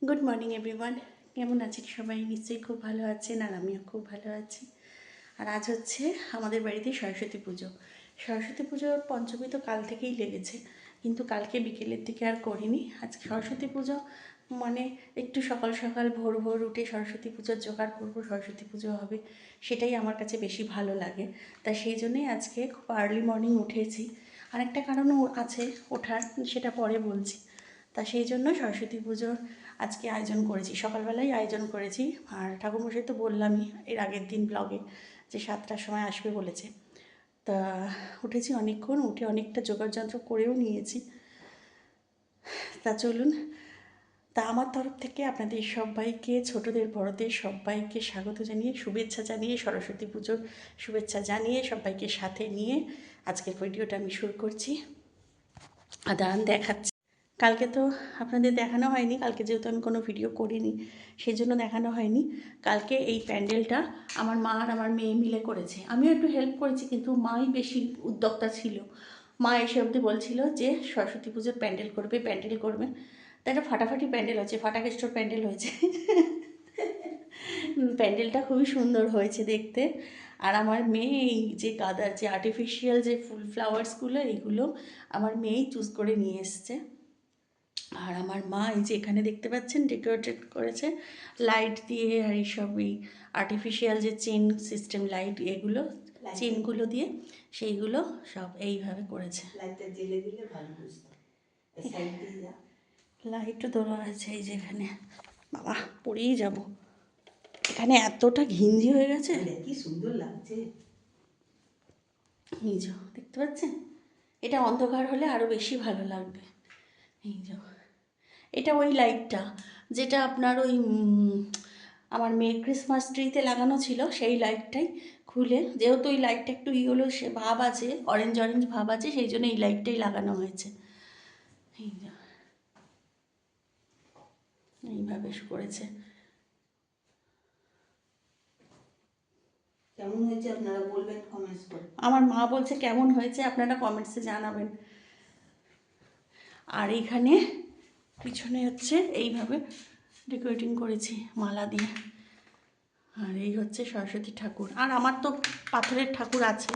Good morning everyone. কেমন আছেন সবাই? নিশ্চয়ই খুব ভালো আছেন, আর আমিও খুব ভালো আছি। আর আজ হচ্ছে আমাদের বাড়িতে সরস্বতী পুজো। সরস্বতী পুজোর পঞ্চমী তো কাল থেকেই লেগেছে, কিন্তু কালকে বিকেলের দিকে আর করিনি। আজকে সরস্বতী পুজো মানে একটু সকাল সকাল ভোর ভোর উঠে সরস্বতী পুজোর জোগাড় করবো, সরস্বতী পুজো হবে, সেটাই আমার কাছে বেশি ভালো লাগে। তা সেই জন্যই আজকে খুব আর্লি মর্নিং উঠেছি। আরেকটা কারণও আছে ওঠার, সেটা পরে বলছি। তা সেই জন্য সরস্বতী পুজোর আজকে আয়োজন করেছি, সকালবেলায় আয়োজন করেছি। আর ঠাকুরমশাই তো বললামই এর আগের দিন ব্লগে যে 7টার সময় আসবে বলেছে। তা উঠেছি অনেকক্ষণ, উঠে অনেকটা যোগাড়যন্ত্র করেও নিয়েছি। তা চলুন, তা আমার তরফ থেকে আপনাদের সবাইকে, ছোটদের বড়দের সবাইকে স্বাগত জানিয়ে, শুভেচ্ছা জানিয়ে, সরস্বতী পুজোর শুভেচ্ছা জানিয়ে সবাইকে সাথে নিয়ে আজকের ভিডিওটা আমি শুরু করছি। আর দাঁড়ান দেখাচ্ছি। কালকে তো আপনাদের দেখানো হয়নি, কালকে যেহেতু আমি কোনো ভিডিও করিনি সেই জন্য দেখানো হয়নি। কালকে এই প্যান্ডেলটা আমার মা আর আমার মেয়ে মিলে করেছে, আমিও একটু হেল্প করেছি, কিন্তু মাই বেশি উদ্যোক্তা ছিল। মা এসে অবধি বলছিল যে সরস্বতী পুজোর প্যান্ডেল করবে, প্যান্ডেল করবে। তা একটা ফাটাফাটি প্যান্ডেল হয়েছে, ফাটাকেস্টোর প্যান্ডেল হয়েছে। প্যান্ডেলটা খুবই সুন্দর হয়েছে দেখতে। আর আমার মেয়ে এই যে গাঁদার যে আর্টিফিশিয়াল যে ফুল ফ্লাওয়ার্সগুলো, এইগুলো আমার মেয়েই চুজ করে নিয়ে এসছে। আর আমার মা এই যে এখানে দেখতে পাচ্ছেন ডেকোরেটেড করেছে লাইট দিয়ে, আর এইসব এই আর্টিফিশিয়াল যে চেন সিস্টেম লাইট, এগুলো চেনগুলো দিয়ে সেইগুলো সব এইভাবে করেছে। লাইটটা জ্বেলে দিলে ভালো বুঝতো। সাইড দিয়ে যা। লাইটও দেওয়া আছে এই যে এখানে। বাবা পড়েই যাব, এখানে এতটা ঘিঞ্জি হয়ে গেছে। কি সুন্দর লাগছে। এই যে দেখতে পাচ্ছেন, এটা অন্ধকার হলে আরও বেশি ভালো লাগবে। এই যে এটা ওই লাইটটা যেটা আপনার ওই আমার মেয়ের ক্রিসমাস ট্রিতে লাগানো ছিল, সেই লাইটটাই খুলে, যেহেতু ওই লাইটটা একটু হলো সে ভাব আছে, অরেঞ্জ অরেঞ্জ ভাব আছে, সেই জন্য এই লাইটটাই লাগানো হয়েছে। এই যে এইভাবে করেছে। কেমন হয়েছে আপনারা বলবেন কমেন্টস করে। আমার মা বলছে কেমন হয়েছে আপনারা কমেন্টসে জানাবেন। আর এইখানে পিছনে হচ্ছে এইভাবে ডেকোরেটিং করেছি মালা দিয়ে। আর এই হচ্ছে সরস্বতী ঠাকুর। আর আমার তো পাথরের ঠাকুর আছে,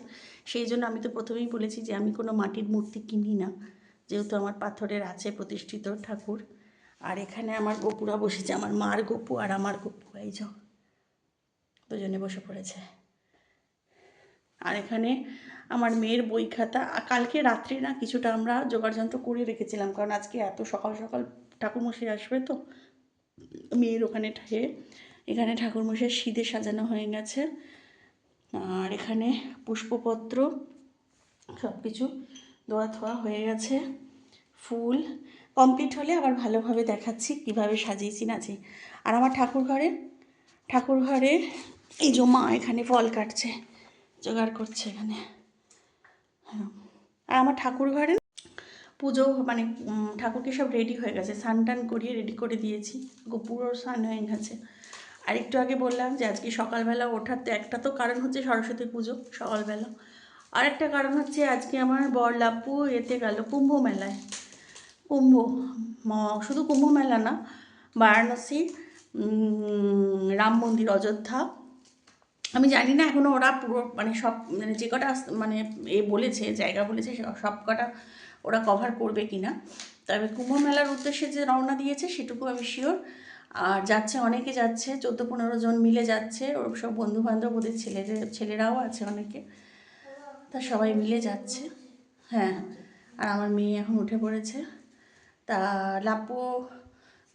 সেই জন্য আমি তো প্রথমেই বলেছি যে আমি কোনো মাটির মূর্তি কিনি না, যেহেতু আমার পাথরের আছে প্রতিষ্ঠিত ঠাকুর। আর এখানে আমার গপুরা বসেছে, আমার মার গপু আর আমার গপু, এই যে দুজনে বসে পড়েছে। আর এখানে আমার মেয়ের বই খাতা। কালকে রাত্রে না কিছুটা আমরা জোগাড়যন্ত্র করে রেখেছিলাম, কারণ আজকে এত সকাল সকাল ঠাকুরমশাই আসবে তো। মেয়ের ওখানে এখানে ঠাকুরমশাই সিঁদে সাজানো হয়ে গেছে। আর এখানে পুষ্পপত্র সব কিছু ধোয়া ধোয়া হয়ে গেছে। ফুল কমপ্লিট হলে আবার ভালোভাবে দেখাচ্ছি কীভাবে সাজিয়েছি নাচি। আর আমার ঠাকুর ঘরে এই যে মা এখানে ফল কাটছে, জোগাড় করছে এখানে। আর আমার ঠাকুর ঘরে পুজো মানে ঠাকুরকে সব রেডি হয়ে গেছে, স্নান টান করিয়ে রেডি করে দিয়েছি, পুরো স্নান হয়ে গেছে। আর একটু আগে বললাম যে আজকে সকালবেলা ওঠার তো একটা তো কারণ হচ্ছে সরস্বতী পুজো সকালবেলা, আর একটা কারণ হচ্ছে আজকে আমার বর লাপ্পু এতে গেল কুম্ভ মেলায়। শুধু কুম্ভ মেলা না, বারাণসী, রাম মন্দির, অযোধ্যা, আমি জানি না এখনও ওরা পুরো মানে সব মানে যে কটা মানে বলেছে জায়গা বলেছে সব কটা ওরা কভার করবে কি না। তবে কুম্ভ মেলার উদ্দেশ্যে যে রওনা দিয়েছে সেটুকু আমি শিওর। আর যাচ্ছে অনেকে, যাচ্ছে 14-15 জন মিলে যাচ্ছে, ওর সব বন্ধুবান্ধব, ওদের ছেলেরাও আছে অনেকে, তা সবাই মিলে যাচ্ছে। হ্যাঁ, আর আমার মেয়ে এখন উঠে পড়েছে। তা লাপু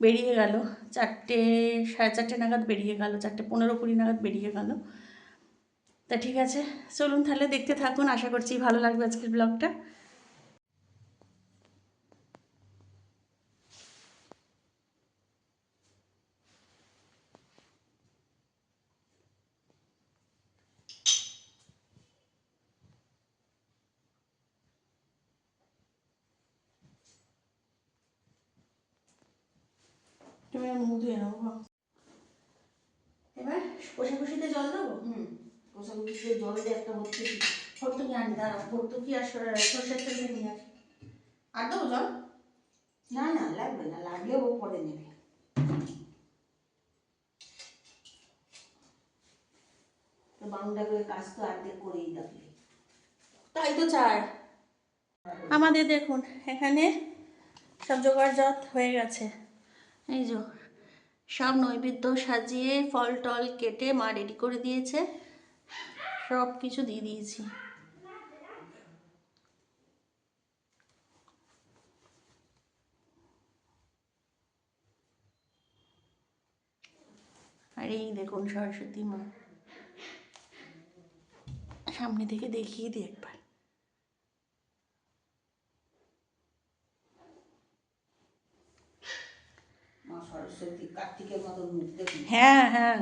বেরিয়ে গেল 4টে, 4:30 নাগাদ বেরিয়ে গেল, 4:15-20 নাগাদ বেরিয়ে গেল। তা ঠিক আছে, চলুন তাহলে দেখতে থাকুন, আশা করছি ভালো লাগবে আজকের ব্লগটা। তুমি মুখ ধুয়ে নেবো, এবার কষাকষিতে জল দেবো। কষাকষিতে জল দিয়ে একটা হচ্ছে ভর্তুকি আনি, দাঁড়াও ভর্তুকি আর সর্ষের তেল দিয়ে নিয়ে আসি। আর দেবো জল? না না লাগবে না, লাগলে ও পরে নেবে। ঘন্টা করে কাজ তো অর্ধেক করেই যাবে। তাই তো চাই। আমাদের দেখুন এখানে সব জোগাড়জাত হয়ে গেছে। এই যে সব নৈবেদ্য সাজিয়ে ফল টল কেটে মা রেডি করে দিয়েছে, সব কিছু দিয়ে দিয়েছি। আর এই দেখুন সরস্বতী মা, সামনে থেকে দেখিয়ে দিই একবার। মা সরস্বতী কার্তিকের মতন মুখ দেখুন। হ্যাঁ হ্যাঁ।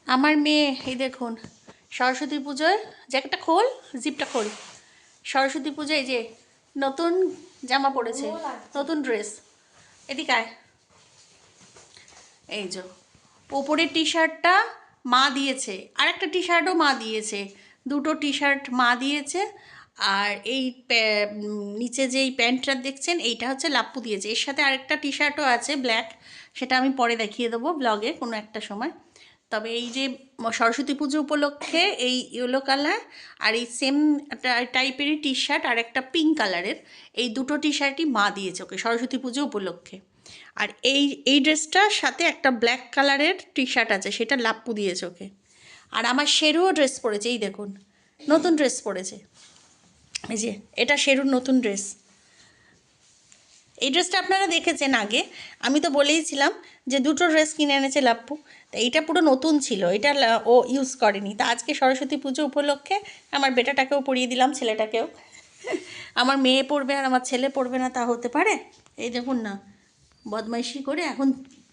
আমার মেয়ে এই দেখুন সরস্বতী পুজোয়, জ্যাকেটটা খোল, জিপটা খোল, সরস্বতী পুজোয় এই যে নতুন জামা পরেছে, নতুন ড্রেস। এদিকে আয়। এই যে ওপরের টি শার্টটা মা দিয়েছে, আর একটা টি শার্টও মা দিয়েছে, দুটো টি শার্ট মা দিয়েছে। আর এই নিচে যে এই প্যান্টটা দেখছেন এইটা হচ্ছে লাপ্পু দিয়েছে, এর সাথে আরেকটা টি শার্টও আছে ব্ল্যাক, সেটা আমি পরে দেখিয়ে দেবো ব্লগে কোনো একটা সময়। তবে এই যে সরস্বতী পুজো উপলক্ষে এই ইয়েলো কালার আর এই সেম টাইপেরই টি শার্ট আর একটা পিঙ্ক কালারের, এই দুটো টি শার্টই মা দিয়েছে ওকে সরস্বতী পুজো উপলক্ষে। আর এই ড্রেসটার সাথে একটা ব্ল্যাক কালারের টি শার্ট আছে, সেটা লাপ্পু দিয়েছে ওকে। আর আমার শেরুও ড্রেস পরেছে, এই দেখুন নতুন ড্রেস পরেছে, এই যে এটা শেরুর নতুন ড্রেস। এই ড্রেসটা আপনারা দেখেছেন আগে, আমি তো বলেইছিলাম যে দুটো ড্রেস কিনে এনেছে লাপ্পু, তা এইটা পুরো নতুন ছিল, এটা ও ইউজ করেনি। তা আজকে সরস্বতী পুজো উপলক্ষে আমার বেটাটাকেও পরিয়ে দিলাম, ছেলেটাকেও। আমার মেয়ে পড়বে আর আমার ছেলে পড়বে না তা হতে পারে? এই দেখুন না, বদমাইশি করে এখন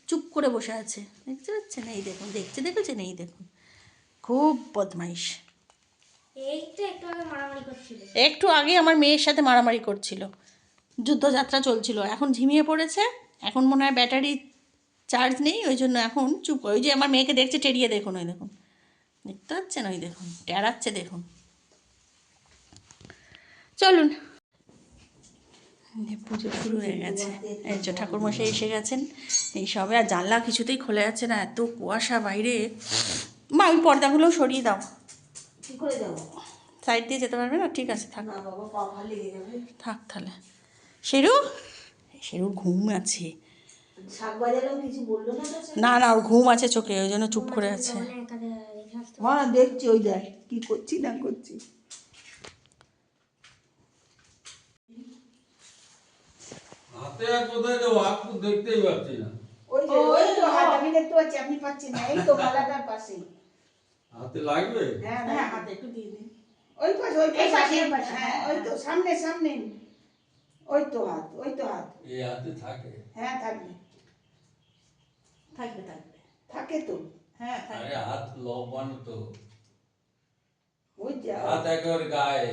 চুপ করে বসে আছে, দেখতে পাচ্ছেন? এই দেখুন, দেখেছেন? এই দেখুন খুব বদমাইশ। একটু আগে আমার মেয়ের সাথে মারামারি করছিল, যুদ্ধযাত্রা চলছিল, এখন ঝিমিয়ে পড়েছে, এখন মনে হয় ব্যাটারি চার্জ নেই, ওই জন্য এখন চুপ। ওই যে আমার মেয়েকে দেখছে টেরিয়ে, দেখুন ওই দেখুন, দেখতে পাচ্ছেন? ওই দেখুন টেরাচ্ছে, দেখুন। চলুন, পুজো শুরু হয়ে গেছে। এই যে ঠাকুরমশাই এসে গেছেন, এই সবে। আর জানলা কিছুতেই খোলা যাচ্ছে না, এত কুয়াশা বাইরে। মা ওই পর্দাগুলোও সরিয়ে দাও। কি করে যাবো? সাইড দিয়ে যেতে পারবে না? ঠিক আছে, থাক। না বাবা, পা ভালো লেগে যাবে। থাক তাহলে। শেরু ঘুম আছে। শাক বাজালাম, কিছু বললো না? না না, ওর ঘুম আছে চোখে, ওই জন্য চুপ করে আছে। হ্যাঁ দেখছি, ওই দেখ কি করছি না করছি। হাতে আর কোথায় দেবো? হাত তো দেখতেই পাচ্ছি না। ওই যে ওই তো হাত আমি দেখতে পাচ্ছি, আপনি পাচ্ছেন না। এই তো গালাটার পাশে। হাতে লাগবে? হ্যাঁ হ্যাঁ, হাতে একটু দিয়ে দিন। ওই পাশে, ওই পাশে। হ্যাঁ ওই তো সামনে সামনে। ওই তো হাত, ওই তো হাত। এই হাতে থাকে? হ্যাঁ থাকবে, থাকবে। থাকে তো। হ্যাঁ আরে থাকবে। হাত লম্বানো তো, ওই যা। হাত একেবারে গায়ে।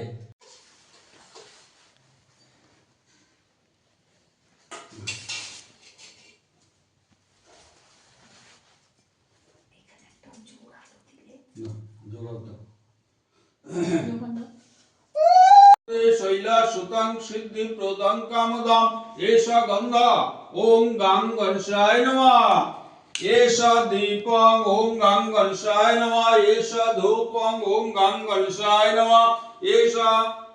না, জোড়া দাও। শৈলা সুতাং সিদ্ধি প্রদাং কামদাম এষা গন্ধা ওম গাং গণেশায় নমঃ। एष दीपं ॐ गं गणेशाय नमः एष धूपं ॐ गं गणेशाय नमः एष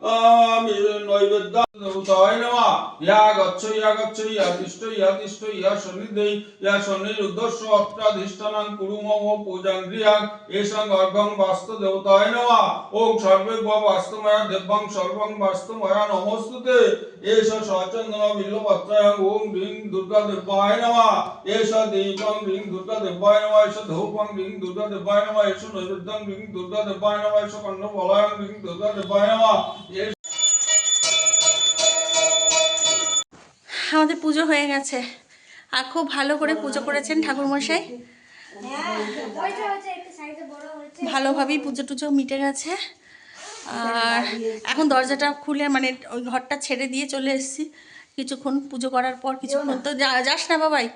नैवेद्यं देवताय नमः या गच्छ या तिष्ठ या सन्निधि या सन्निरुद्धस्य अत्राधिष्ठानं कुरु मम पूजां गृहं एषं गर्भं वास्तु देवताय नमः ॐ सर्वे वास्तुमया देवं सर्वं वास्तुमया नमोस्तुते एष सचन्दन बिल्वपत्राय ॐ ह्रीं दुर्गा देवाय नमः एष दीपं ह्रीं दुर्गा देवाय नमः एष धूपं ह्रीं दुर्गा देवाय नमः एष नैवेद्यं ह्रीं दुर्गा देवाय नमः एष कण्डफलायं ह्रीं दुर्गा देवाय नमः আমাদের পুজো হয়ে গেছে আর খুব ভালো করে পুজো করেছেন ঠাকুরমশাই। ভালোভাবেই পুজো টুজো মিটে গেছে। আর এখন দরজাটা খুলে মানে ওই ঘরটা ছেড়ে দিয়ে চলে এসেছি। কিছুক্ষণ পুজো করার পর কিছুক্ষণ তো যাস না বাবাই,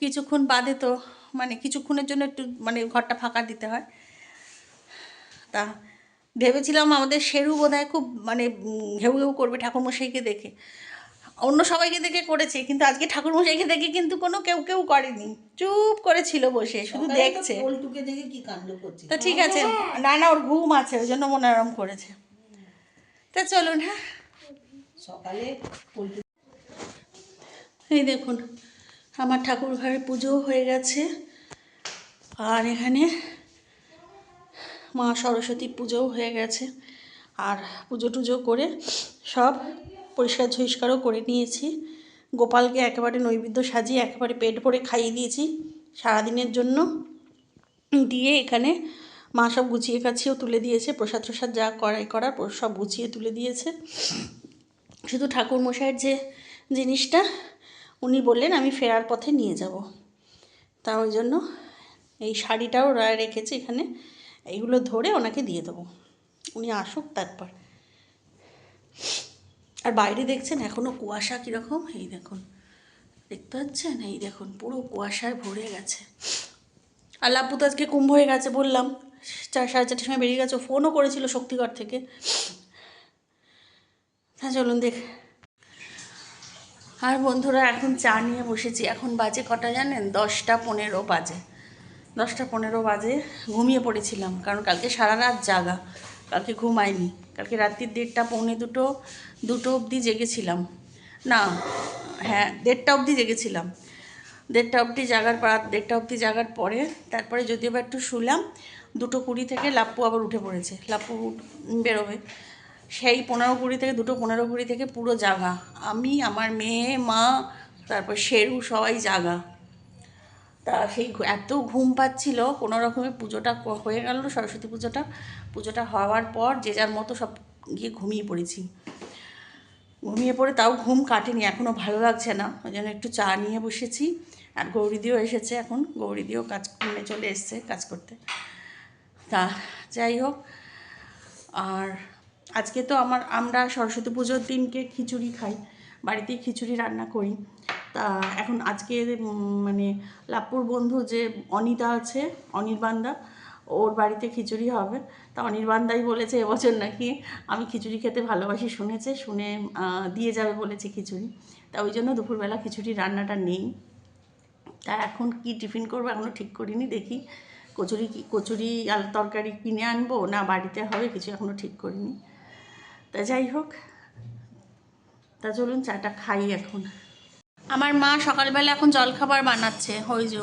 কিছুক্ষণ বাদে তো মানে কিছুক্ষণের জন্য একটু মানে ঘরটা ফাঁকা দিতে হয়। তা ভেবেছিলাম আমাদের শেরু বোধহয় খুব মানে ঘেউ ঘেউ করবে ঠাকুরমশাইকে দেখে, অন্য সবাইকে দেখে করেছে, কিন্তু আজকে ঠাকুরমশাইকে দেখে কিন্তু কোনো কেউ করেনি, চুপ করেছিল বসে শুধু দেখছে। তো ঠিক আছে, না ওর ঘুম আছে ওই জন্য মনোরম করেছে। তা চলুন, হ্যাঁ সকালে এই দেখুন আমার ঠাকুর ঘরে পুজো হয়ে গেছে। আর এখানে মা সরস্বতীর পুজোও হয়ে গেছে। আর পুজো টুজো করে সব পরিষ্কার ঝরিষ্কারও করে নিয়েছি। গোপালকে একেবারে নৈবেদ্য সাজিয়ে একেবারে পেট ভরে খাইয়ে দিয়েছি সারাদিনের জন্য। দিয়ে এখানে মা সব গুছিয়ে কাছিয়েও তুলে দিয়েছে, প্রসাদ টসাদ যা করার সব গুছিয়ে তুলে দিয়েছে। শুধু ঠাকুরমশাইয়ের যে জিনিসটা উনি বললেন আমি ফেরার পথে নিয়ে যাব, তা ওই জন্য এই শাড়িটাও রেখেছি এখানে, এইগুলো ধরে ওনাকে দিয়ে দেবো, উনি আসুক তারপর। আর বাইরে দেখছেন এখনও কুয়াশা কীরকম, এই দেখুন দেখতে পাচ্ছেন, এই দেখুন পুরো কুয়াশায় ভরে গেছে। আর লাপু তো আজকে কুম্ভ হয়ে গেছে বললাম, 4:30 সময় বেরিয়ে গেছে, ফোনও করেছিল শক্তিগড় থেকে। হ্যাঁ চলুন দেখ। আর বন্ধুরা এখন চা নিয়ে বসেছি। এখন বাজে কটা জানেন? 10:15 বাজে। 10:15 বাজে। ঘুমিয়ে পড়েছিলাম কারণ কালকে সারা রাত জাগা, কালকে ঘুমাইনি। কালকে রাত্রির 1:30 2টো অবধি জেগেছিলাম, না হ্যাঁ 1:30 অবধি জেগেছিলাম। 1:30 অবধি জাগার পরে তারপরে যদিও বা একটু শুলাম। 2:20 থেকে লাপ্পু আবার উঠে পড়েছে, লাপ্পু বেরোবে। সেই 15:20 থেকে 2:15 থেকে পুরো জাগা, আমি আমার মেয়ে মা তারপর শেরু সবাই জাগা। তা সেই এত ঘুম পাচ্ছিল, কোনো রকমে পুজোটা হয়ে গেল, সরস্বতী পুজোটা হওয়ার পর যে যার মতো সব গিয়ে ঘুমিয়ে পড়েছি। ঘুমিয়ে পড়ে তাও ঘুম কাটেনি, এখনও ভালো লাগছে না, ওই জন্য একটু চা নিয়ে বসেছি। আর গৌরীদিও এসেছে, এখন গৌরীদিও কাজ চলে এসছে কাজ করতে। তা যাই হোক, আর আজকে তো আমরা সরস্বতী পুজোর দিনকে খিচুড়ি খাই, বাড়িতেই খিচুড়ি রান্না করি। তা এখন আজকে মানে লাপ্পুর বন্ধু যে অনিতা আছে, অনির্বাণদা, ওর বাড়িতে খিচুড়ি হবে। তা অনির্বাণদাই বলেছে এবছর নাকি আমি খিচুড়ি খেতে ভালোবাসি, শুনে দিয়ে যাবে বলেছে খিচুড়ি। তা ওই জন্য দুপুরবেলা খিচুড়ি রান্নাটা নেই। তা এখন কি টিফিন করবো এখনও ঠিক করিনি, দেখি কচুরি আলু তরকারি কিনে আনবো না বাড়িতে হবে কিছু এখনও ঠিক করিনি। তা যাই হোক, তা চলুন চাটা খাই এখন। আমার মা সকালবেলা এখন জলখাবার বানাচ্ছে, ওই যে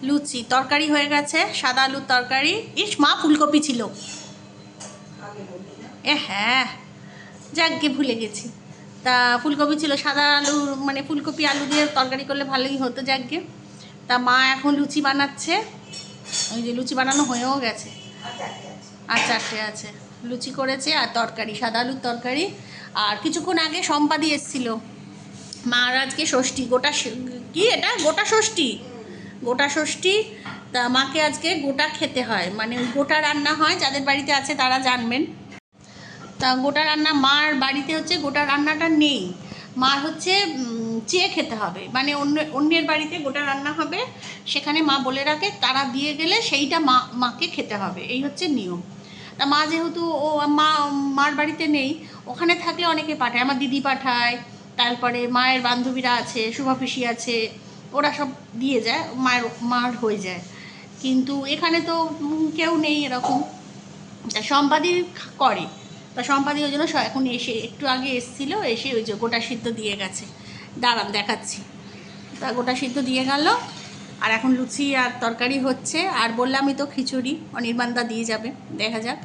লুচি, তরকারি হয়ে গেছে, সাদা আলুর তরকারি। ইস মা ফুলকপি ছিল, হ্যাঁ যাকগে ভুলে গেছি। তা ফুলকপি ছিল, সাদা আলু মানে ফুলকপি আলু দিয়ে তরকারি করলে ভালোই হতো, যাকগে। তা মা এখন লুচি বানাচ্ছে, ওই যে লুচি বানানো হয়েও গেছে, আর 4টে আছে। লুচি করেছে আর তরকারি, সাদা আলুর তরকারি। আর কিছুক্ষণ আগে সম্পাদি এসেছিল, মার আজকে ষষ্ঠী, গোটা ষষ্ঠী। তা মাকে আজকে গোটা খেতে হয়, মানে গোটা রান্না হয়, যাদের বাড়িতে আছে তারা জানবেন। তা গোটা রান্না মার বাড়িতে হচ্ছে, গোটা রান্নাটা নেই, মার হচ্ছে চেয়ে খেতে হবে, মানে অন্যের বাড়িতে গোটা রান্না হবে, সেখানে মা বলে রাখে তারা দিয়ে গেলে সেইটা মাকে খেতে হবে, এই হচ্ছে নিয়ম। তা মা যেহেতু মার বাড়িতে নেই, ওখানে থাকলে অনেকে পাঠায়, আমার দিদি পাঠায়, তারপরে মায়ের বান্ধবীরা আছে, শুভা পিসি আছে, ওরা সব দিয়ে যায়, মার হয়ে যায়। কিন্তু এখানে তো কেউ নেই এরকম, তা সম্পাদি করে। তা সম্পাদি ওই জন্য এখন এসে একটু আগে এসেছিলো, এসে ওই যে গোটা সিদ্ধ দিয়ে গেছে। দাঁড়ান দেখাচ্ছি। তা গোটা সিদ্ধ দিয়ে গেল, আর এখন লুচি আর তরকারি হচ্ছে। আর বললামই তো খিচুড়ি অনির্বাণদা দিয়ে যাবে, দেখা যাক।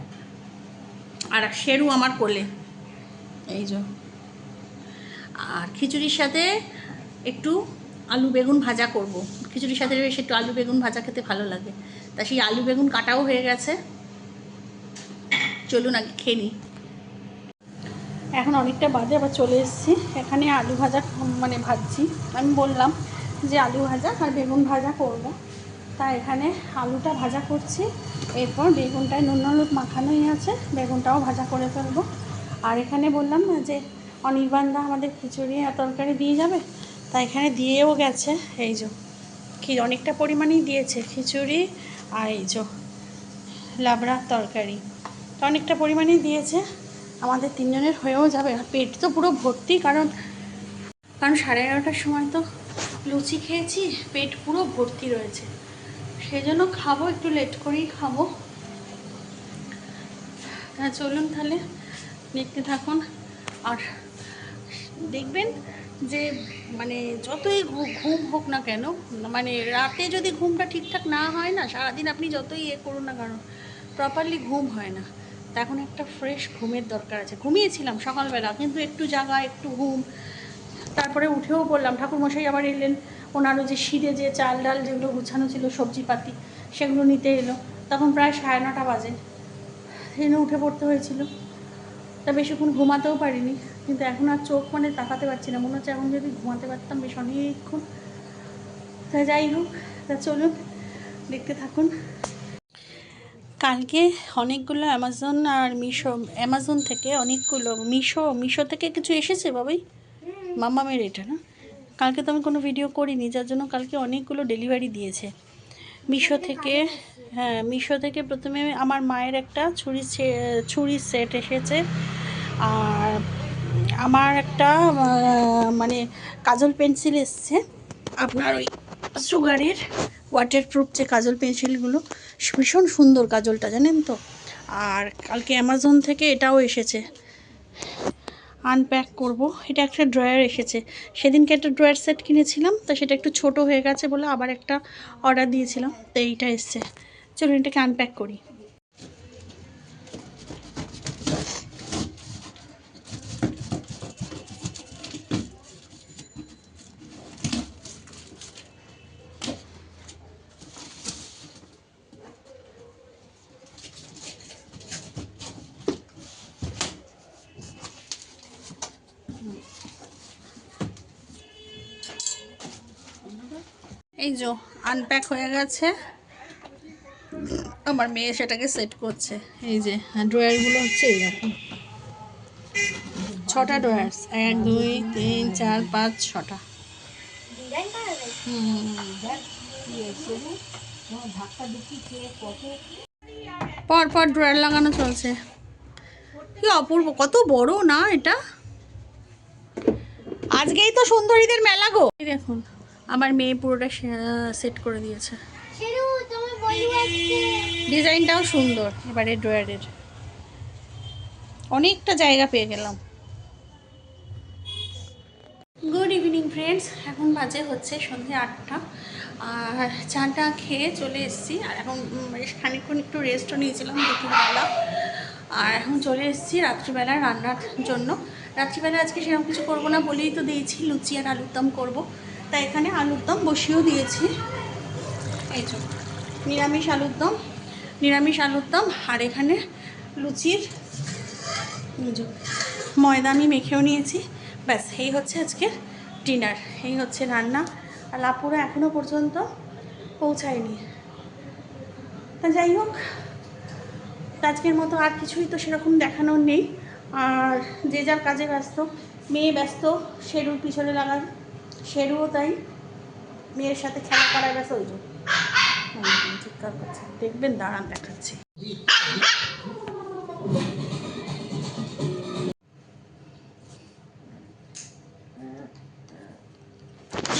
আর শেরু আমার কোলে, এই যে। আর খিচুড়ির সাথে একটু আলু বেগুন ভাজা করব। খিচুড়ির সাথে বেশ একটু আলু বেগুন ভাজা খেতে ভালো লাগে। তা সেই আলু বেগুন কাটাও হয়ে গেছে, চলুন আগে খেয়ে নিই। এখন অনেকটা বাজে, আবার চলে এসেছি। এখানে আলু ভাজা মানে ভাজছি। আমি বললাম যে আলু ভাজা আর বেগুন ভাজা করব, তা এখানে আলুটা ভাজা করছি। এরপর বেগুনটায় নুন হলুদ মাখানোই আছে, বেগুনটাও ভাজা করে ফেলবো। আর এখানে বললাম না যে অনির্বাণদা আমাদের খিচুড়ি আর তরকারি দিয়ে যাবে, তা এখানে দিয়েও গেছে। এই যে অনেকটা পরিমাণেই দিয়েছে খিচুড়ি আর এই যে লাবড়ার তরকারি, তো অনেকটা পরিমাণেই দিয়েছে। আমাদের তিনজনের হয়েও যাবে। আর পেট তো পুরো ভর্তি, কারণ 11:30টার সময় তো লুচি খেয়েছি, পেট পুরো ভর্তি রয়েছে। সেই জন্য খাবো, একটু লেট করেই খাবো। হ্যাঁ চলুন তাহলে দেখতে থাকুন। আর দেখবেন যে মানে যতই ঘুম হোক না কেন, মানে রাতে যদি ঘুমটা ঠিকঠাক না হয় না, সারাদিন আপনি যতই করুন না কারণ প্রপারলি ঘুম হয় না। তা এখন একটা ফ্রেশ ঘুমের দরকার আছে। ঘুমিয়েছিলাম সকালবেলা, কিন্তু একটু জাগা একটু ঘুম। তারপরে উঠেও পড়লাম, ঠাকুরমশাই আবার এলেন। ওনারও যে সিঁড়ে যে চাল ডাল যেগুলো গুছানো ছিল সবজিপাতি, সেগুলো নিতে এলো। তখন প্রায় 9:30 বাজে, ট্রেনে উঠে পড়তে হয়েছিল। তা বেশিক্ষণ ঘুমাতেও পারিনি, কিন্তু এখন আর চোখ মানে তাকাতে পারছি না। মনে হচ্ছে এখন যদি ঘুমাতে পারতাম বেশ অনেকক্ষণ। তা যাই হোক, তা চলুন দেখতে থাকুন। কালকে অনেকগুলো অ্যামাজন আর অ্যামাজন থেকে অনেকগুলো মিশো থেকে কিছু এসেছে বাবাই, মাম্মামের এটা না। কালকে তো আমি কোনো ভিডিও করিনি, যার জন্য কালকে অনেকগুলো ডেলিভারি দিয়েছে মিশো থেকে। হ্যাঁ, মিশো থেকে প্রথমে আমার মায়ের একটা ছুরির সেট এসেছে। আর আমার একটা মানে কাজল পেন্সিল এসছে, আপনার ওই সুগারের ওয়াটারপ্রুফ যে কাজল পেন্সিলগুলো, ভীষণ সুন্দর কাজলটা, জানেন তো। আর কালকে অ্যামাজন থেকে এটাও এসেছে, আনপ্যাক করব। এটা একটা ড্রয়ার এসেছে। সেদিনকে একটা ড্রয়ার সেট কিনেছিলাম, তো সেটা একটু ছোট হয়ে গেছে বলে আবার একটা অর্ডার দিয়েছিলাম, তো এইটা এসছে। চলুন এটাকে আনপ্যাক করি। এই যে আনপ্যাক হয়ে গেছে, আমার মেয়ে সেটাকে সেট করছে। এই যে ড্রয়ারগুলো হচ্ছে এইরকম, 6টা ড্রয়ার্স, 1 2 3 4 5 6টা। পর পর ড্রয়ার লাগানো চলছে। কি অপূর্ব, কত বড় না এটা। আজকেই তো সুন্দরীদের মেলা গো। দেখুন আমার মেয়ে পুরোটা সেট করে দিয়েছে। ডিজাইনটাও সুন্দর। এবারে ড্রয়ারের অনেকটা জায়গা পেয়ে গেলাম। গুড ইভিনিং ফ্রেন্ডস, এখন বাজে হচ্ছে সন্ধ্যে 8টা। আর চাটা খেয়ে চলে এসেছি। আর এখন বেশ খানিকক্ষণ একটু রেস্টও নিয়েছিলাম দুপুরবেলা। আর এখন চলে এসেছি রাত্রিবেলা রান্নার জন্য। রাত্রিবেলা আজকে সেরকম কিছু করবো না বলেই তো দিয়েছি, লুচি আর আলুর দম করবো। তাই এখানে আলুর দম বসিয়েও দিয়েছি। এই যে নিরামিষ আলুর দম। আর এখানে লুচির ময়দা আমি মেখেও নিয়েছি। ব্যাস এই হচ্ছে আজকের ডিনার, এই হচ্ছে রান্না। আর লাপুরা এখনও পর্যন্ত পৌঁছায়নি। তা যাই হোক, আজকের মতো আর কিছুই তো সেরকম দেখানোর নেই। আর যে যার কাজে ব্যস্ত, মেয়ে ব্যস্ত শেরুর পিছনে লাগার, শেরুও তাই মেয়ের সাথে খেলা করায় ব্যস্ত। ওই জন্য চিৎকার করছে, দেখবেন দাঁড়ান দেখাচ্ছি।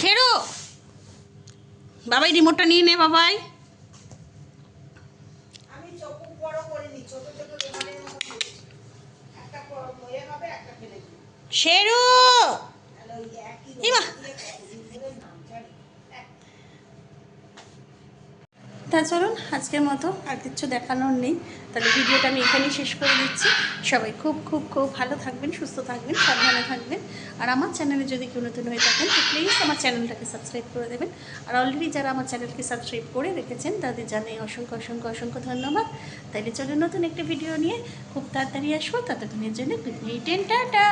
শেরু বাবাই রিমোটটা নিয়ে নে বাবাই। আমি চোখ বড় করিনি, ছোট ছোট রুমালের মতো করেছি। একটা হয়ে হবে, একটা ফেলে দিই। শেরু তাহলে ওই একই ইমা দিয়ে কতদিন ধরে নাম জানি। তা চলুন আজকের মতো আর কিছু দেখানোর নেই, তাহলে ভিডিওটা আমি এখানেই শেষ করে দিচ্ছি। সবাই খুব খুব খুব ভালো থাকবেন, সুস্থ থাকবেন, সাবধানে থাকবেন। আর আমার চ্যানেলে যদি কেউ নতুন হয়ে থাকেন তো প্লিজ আমার চ্যানেলটাকে সাবস্ক্রাইব করে দেবেন। আর অলরেডি যারা আমার চ্যানেলকে সাবস্ক্রাইব করে রেখেছেন তাদের জানাই অসংখ্য অসংখ্য অসংখ্য ধন্যবাদ। তাইলে চলুন নতুন একটা ভিডিও নিয়ে খুব তাড়াতাড়ি আসবো, ততক্ষণের জন্য গুড নাইট এন্ড টাটা।